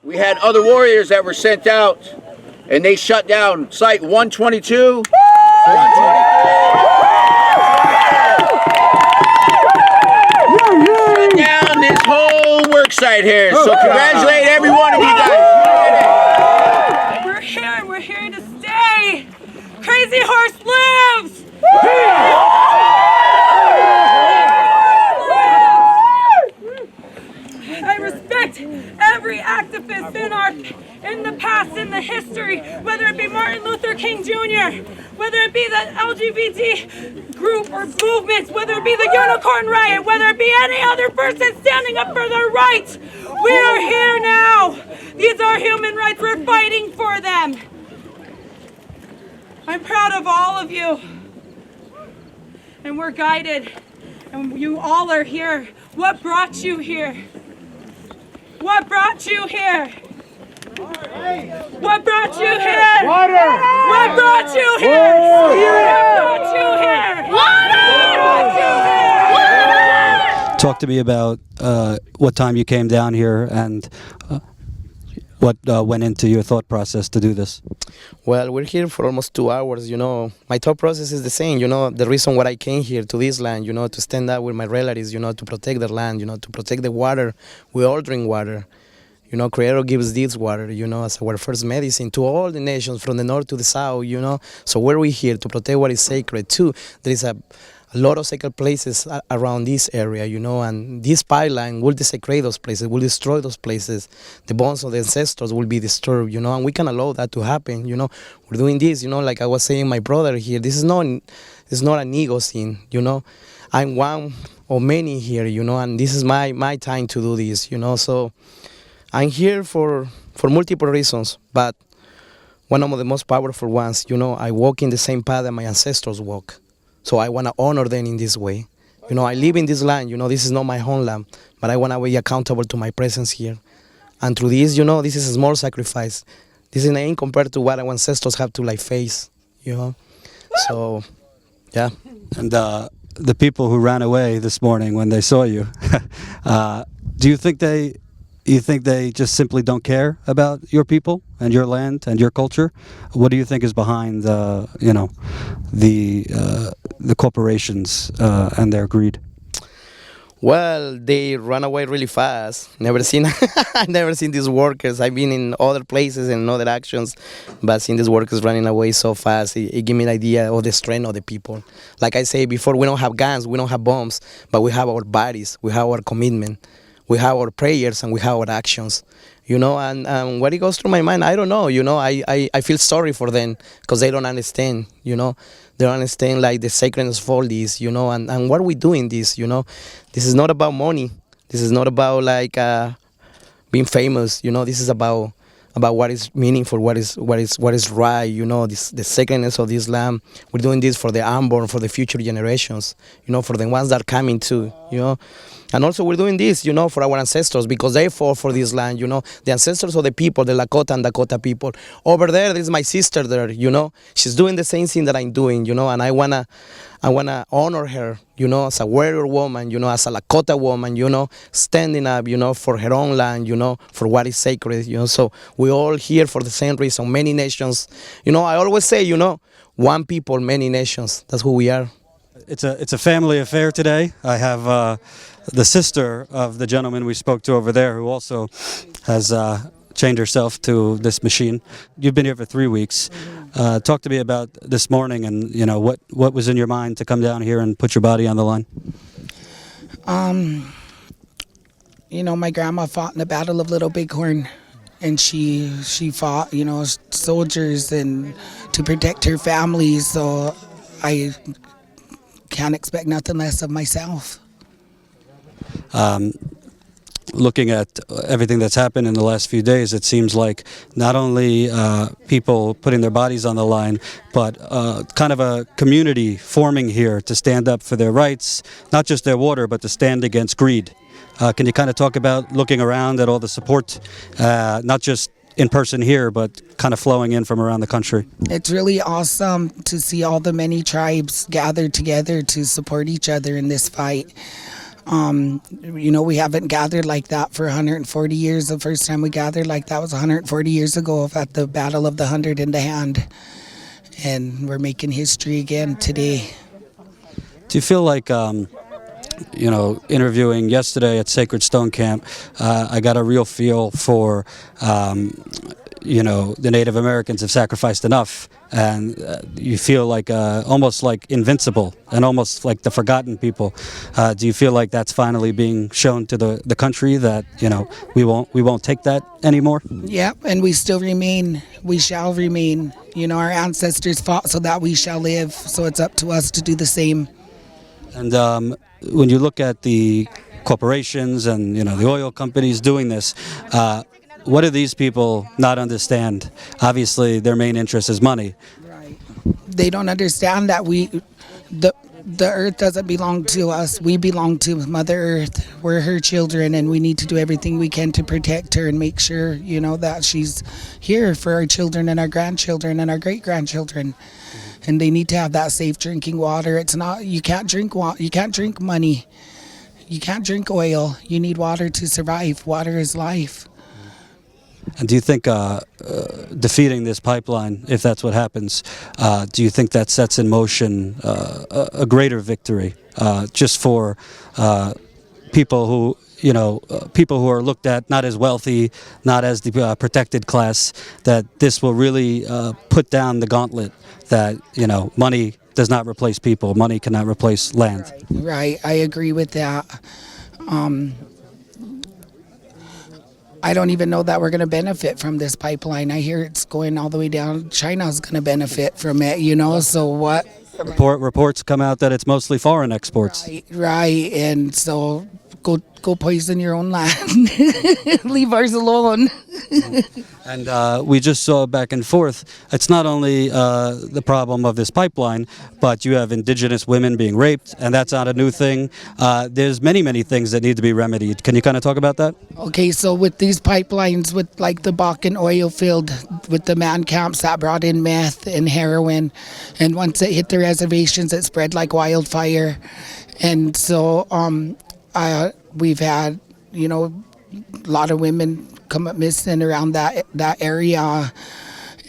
We had other warriors that were sent out, and they shut down Site 122, 123. Shut down this whole work site here. So congratulate every one of you guys. We're here to stay. Crazy Horse lives. I respect every activist in the past, in the history, whether it be Martin Luther King Jr., whether it be the LGBT group or movements, whether it be the Unicorn Riot, whether it be any other person standing up for their rights. We are here now. These are human rights. We're fighting for them. I'm proud of all of you. And we're guided. And you all are here. What brought you here? What brought you here? What brought you here? Water! What brought you here? What brought you here? Water! Talk to me about what time you came down here and what went into your thought process to do this. Well, we're here for almost 2 hours, My thought process is the same, The reason why I came here to this land, to stand up with my relatives, to protect the land, to protect the water. We all drink water. Creator gives this water, as our first medicine to all the nations from the north to the south, So we're here to protect what is sacred too. There is a lot of sacred places around this area, and this pipeline will desecrate those places, will destroy those places. The bones of the ancestors will be disturbed, and we can allow that to happen, We're doing this, like I was saying, my brother here, this is not an ego thing, I'm one of many here, and this is my time to do this, So I'm here for multiple reasons, but one of the most powerful ones, I walk in the same path that my ancestors walk. So I want to honor them in this way. I live in this land, this is not my homeland, but I want to be accountable to my presence here. And through this, this is a small sacrifice. This is nothing compared to what our ancestors have to face, So, yeah. And the people who ran away this morning when they saw you, do you think they just simply don't care about your people and your land and your culture? What do you think is behind, the corporations and their greed? Well, they run away really fast. Never seen these workers. I've been in other places and other actions, but seeing these workers running away so fast, it gives me an idea of the strength of the people. Like I say before, we don't have guns, we don't have bombs, but we have our bodies, we have our commitment. We have our prayers and we have our actions, and what it goes through my mind, I don't know, I feel sorry for them because they don't understand, they don't understand like the sacredness of all this, and what are we doing this, this is not about money, this is not about like being famous, this is about what is meaningful, what is right, the sacredness of this land. We're doing this for the unborn, for the future generations, for the ones that are coming too, And also we're doing this, for our ancestors because they fought for this land, the ancestors of the people, the Lakota and Dakota people. Over there is my sister there, she's doing the same thing that I'm doing, and I wanna honor her, as a warrior woman, as a Lakota woman, standing up, for her own land, for what is sacred, So we're all here for the same reason, many nations. I always say, one people, many nations. That's who we are. It's a family affair today. I have the sister of the gentleman we spoke to over there, who also has chained herself to this machine. You've been here for 3 weeks. Talk to me about this morning, and what was in your mind to come down here and put your body on the line. My grandma fought in the Battle of Little Bighorn, and she fought, soldiers and to protect her family. So I can't expect nothing less of myself. Looking at everything that's happened in the last few days, it seems like not only people putting their bodies on the line, but kind of a community forming here to stand up for their rights, not just their water, but to stand against greed. Can you kind of talk about looking around at all the support, not just in person here, but kind of flowing in from around the country? It's really awesome to see all the many tribes gathered together to support each other in this fight. You know, we haven't gathered like that for 140 years. The first time we gathered like that was 140 years ago at the Battle of the Hundred in the Hand. And we're making history again today. Do you feel like, you know, interviewing yesterday at Sacred Stone Camp, I got a real feel for, you know, the Native Americans have sacrificed enough, and you feel like almost like invincible and almost like the forgotten people. Do you feel like that's finally being shown to the country that, you know, we won't take that anymore? Yeah, and we still remain. We shall remain. You know, our ancestors fought so that we shall live. So it's up to us to do the same. And when you look at the corporations and, you know, the oil companies doing this, what do these people not understand? Obviously, their main interest is money. They don't understand that the earth doesn't belong to us. We belong to Mother Earth. We're her children, and we need to do everything we can to protect her and make sure, you know, that she's here for our children and our grandchildren and our great-grandchildren. And they need to have that safe drinking water. It's not, you can't drink water, you can't drink money, you can't drink oil. You need water to survive. Water is life. And do you think defeating this pipeline, if that's what happens, do you think that sets in motion a greater victory just for people who, you know, people who are looked at not as wealthy, not as the protected class, that this will really put down the gauntlet that, you know, money does not replace people, money cannot replace land? Right, I agree with that. I don't even know that we're going to benefit from this pipeline. I hear it's going all the way down. China's going to benefit from it, you know, so what? Reports come out that it's mostly foreign exports. Right, and so go poison your own land. Leave ours alone. And we just saw back and forth, it's not only the problem of this pipeline, but you have indigenous women being raped, and that's not a new thing. There's many things that need to be remedied. Can you kind of talk about that? Okay, so with these pipelines, with like the Bakken oil field, with the man camps that brought in meth and heroin, and once it hit the reservations, it spread like wildfire. And so we've had, you know, a lot of women come up missing around that area.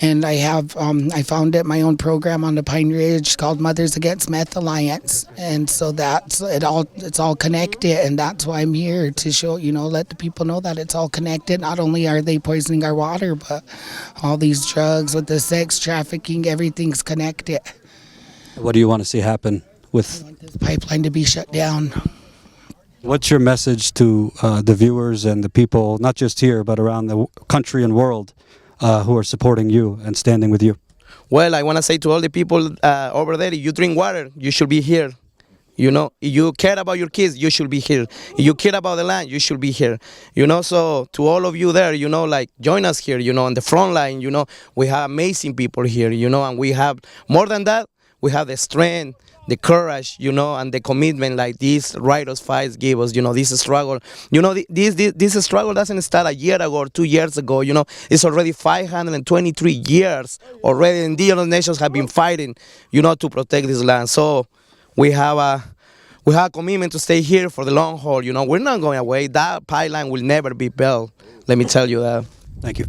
And I have I founded my own program on the Pine Ridge called Mothers Against Meth Alliance, and so that's it's all connected, and that's why I'm here to show, you know, let the people know that it's all connected. Not only are they poisoning our water, but all these drugs with the sex trafficking, everything's connected. What do you want to see happen with This pipeline to be shut down. What's your message to the viewers and the people, not just here, but around the country and world, who are supporting you and standing with you? Well, I want to say to all the people over there, if you drink water, you should be here. You know, if you care about your kids, you should be here. If you care about the land, you should be here. You know, so to all of you there, you know, like, join us here, you know, on the front line. You know, we have amazing people here, you know, and we have, more than that, we have the strength, the courage, you know, and the commitment like these righteous fights give us, you know, this struggle. You know, this struggle doesn't start a year ago or 2 years ago, you know. It's already 523 years already, and the other nations have been fighting, you know, to protect this land. So we have a commitment to stay here for the long haul, you know. We're not going away. That pipeline will never be built, let me tell you that. Thank you.